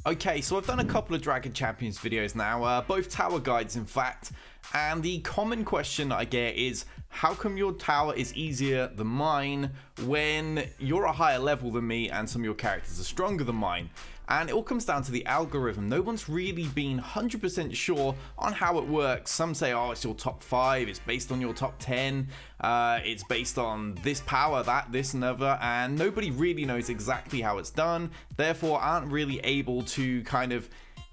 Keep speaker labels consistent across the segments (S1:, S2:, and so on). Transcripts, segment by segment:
S1: Okay, so I've done a couple of Dragon Champions videos now, both tower guides in fact, and the common question I get is, how come your tower is easier than mine when you're a higher level than me and some of your characters are stronger than mine? And it all comes down to the algorithm. No one's really been 100% sure on how it works. Some say, oh, it's your top 5, it's based on your top 10, it's based on this power, that, this, and other, and nobody really knows exactly how it's done, therefore aren't really able to kind of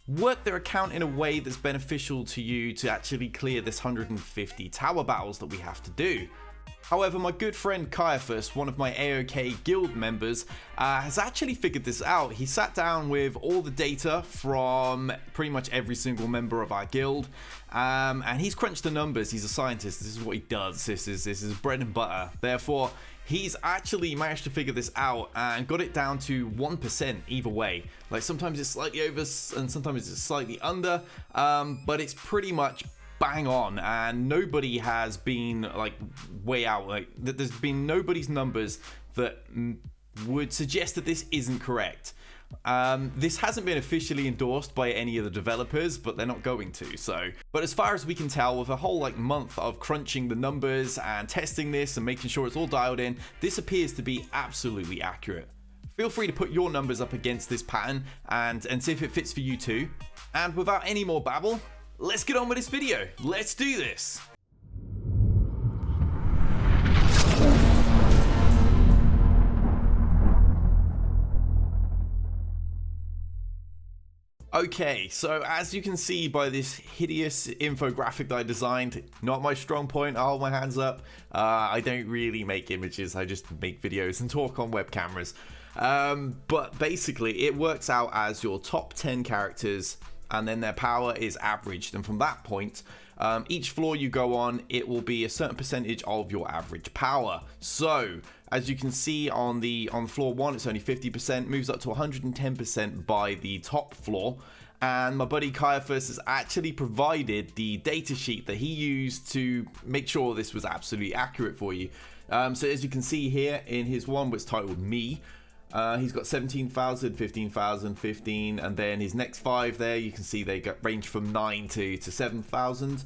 S1: work their account in a way that's beneficial to you to actually clear this 150 tower battles that we have to do. However, my good friend Caiaphas, one of my AOK guild members, has actually figured this out. He sat down with all the data from pretty much every single member of our guild, and he's crunched the numbers. He's a scientist. This is what he does. This is bread and butter. Therefore, he's actually managed to figure this out and got it down to 1% either way. Like sometimes it's slightly over and sometimes it's slightly under, but it's pretty much bang on, and nobody has been like way out. Like there's been nobody's numbers that would suggest that this isn't correct. This hasn't been officially endorsed by any of the developers, but they're not going to. So, but as far as we can tell, with a whole like month of crunching the numbers and testing this and making sure it's all dialed in, this appears to be absolutely accurate. Feel free to put your numbers up against this pattern and see if it fits for you too. And without any more babble, let's get on with this video. Let's do this. Okay, so as you can see by this hideous infographic that I designed, not my strong point, I'll hold my hands up. I don't really make images, I just make videos and talk on web cameras. But basically, it works out as your top 10 characters, and then their power is averaged, and from that point, each floor you go on, it will be a certain percentage of your average power. So as you can see on floor 1, it's only 50%, moves up to 110% by the top floor. And my buddy Caiaphas has actually provided the data sheet that he used to make sure this was absolutely accurate for you. So as you can see here in his one, which is titled Me, he's got 17,000, 15,000, 15, and then his next 5 there, you can see they range from 9 to 7,000.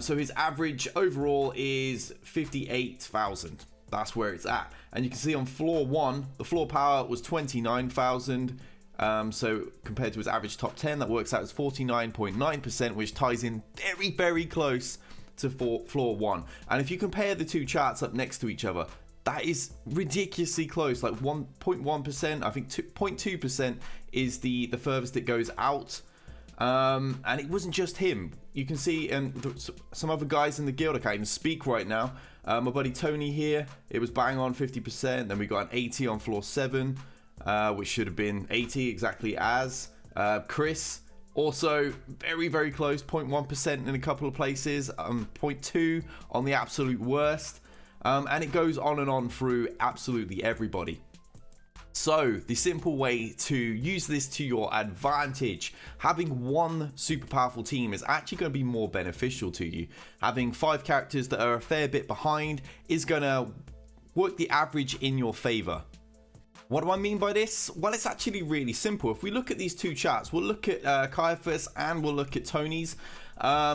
S1: So his average overall is 58,000. That's where it's at. And you can see on floor 1, the floor power was 29,000. So compared to his average top 10, that works out as 49.9%, which ties in very, very close to floor 1. And if you compare the two charts up next to each other, that is ridiculously close, like 1.1%. I think 0.2% is the furthest it goes out. And it wasn't just him. You can see some other guys in the guild. I can't even speak right now. My buddy Tony here, it was bang on 50%. Then we got an 80 on floor 7, which should have been 80 exactly as. Chris, also very, very close, 0.1% in a couple of places, 0.2 on the absolute worst. And it goes on and on through absolutely everybody. So the simple way to use this to your advantage, having one super powerful team is actually going to be more beneficial to you. Having 5 characters that are a fair bit behind is going to work the average in your favor. What do I mean by this? Well, it's actually really simple. If we look at these two charts, we'll look at Caiaphas and we'll look at Tony's.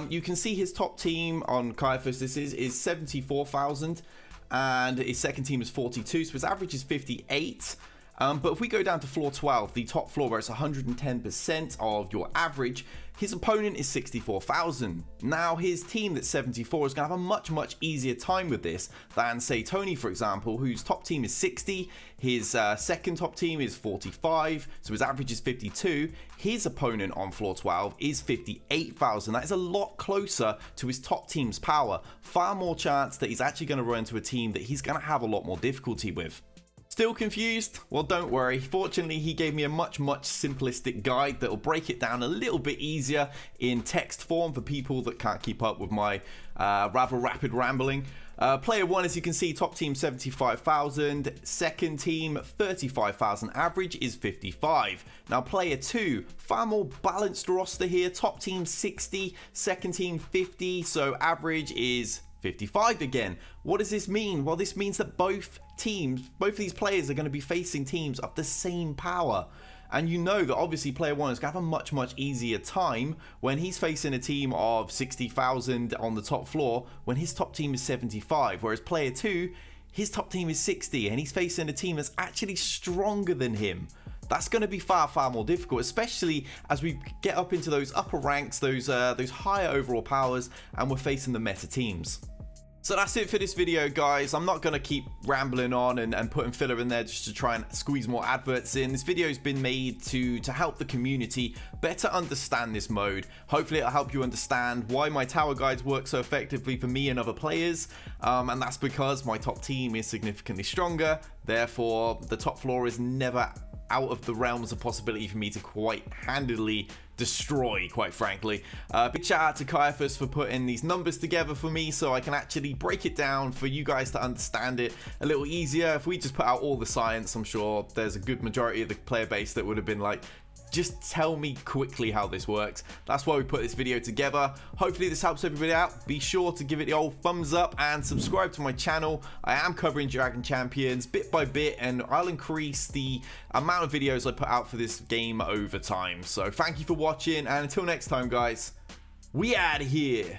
S1: You can see his top team on Caiaphas, this is 74,000, and his second team is 42, so his average is 58. But if we go down to floor 12, the top floor where it's 110% of your average, his opponent is 64,000. Now his team that's 74 is going to have a much, much easier time with this than say Tony, for example, whose top team is 60, his second top team is 45, so his average is 52. His opponent on floor 12 is 58,000. That is a lot closer to his top team's power. Far more chance that he's actually going to run into a team that he's going to have a lot more difficulty with. Still confused? Well, don't worry. Fortunately, he gave me a much simplistic guide that will break it down a little bit easier in text form for people that can't keep up with my rather rapid rambling. Player 1, as you can see, top team 75,000, second team 35,000, average is 55. Now player 2, far more balanced roster here, top team 60, second team 50, so average is 55 again. What does this mean? Well, this means that both of these players are going to be facing teams of the same power. And you know that obviously player 1 is going to have a much easier time when he's facing a team of 60,000 on the top floor when his top team is 75, whereas player 2, his top team is 60 and he's facing a team that's actually stronger than him. That's going to be far more difficult, especially as we get up into those upper ranks, those higher overall powers, and we're facing the meta teams. So that's it for this video, guys. I'm not going to keep rambling on and putting filler in there just to try and squeeze more adverts in. This video's been made to help the community better understand this mode. Hopefully it'll help you understand why my tower guides work so effectively for me and other players. And that's because my top team is significantly stronger. Therefore, the top floor is never out of the realms of possibility for me to quite handily destroy, quite frankly. Big shout out to Caiaphas for putting these numbers together for me so I can actually break it down for you guys to understand it a little easier. If we just put out all the science, I'm sure there's a good majority of the player base that would have been like, just tell me quickly how this works. That's why we put this video together. Hopefully this helps everybody out. Be sure to give it the old thumbs up and subscribe to my channel. I am covering Dragon Champions bit by bit, and I'll increase the amount of videos I put out for this game over time. So thank you for watching, and until next time, guys, we out of here.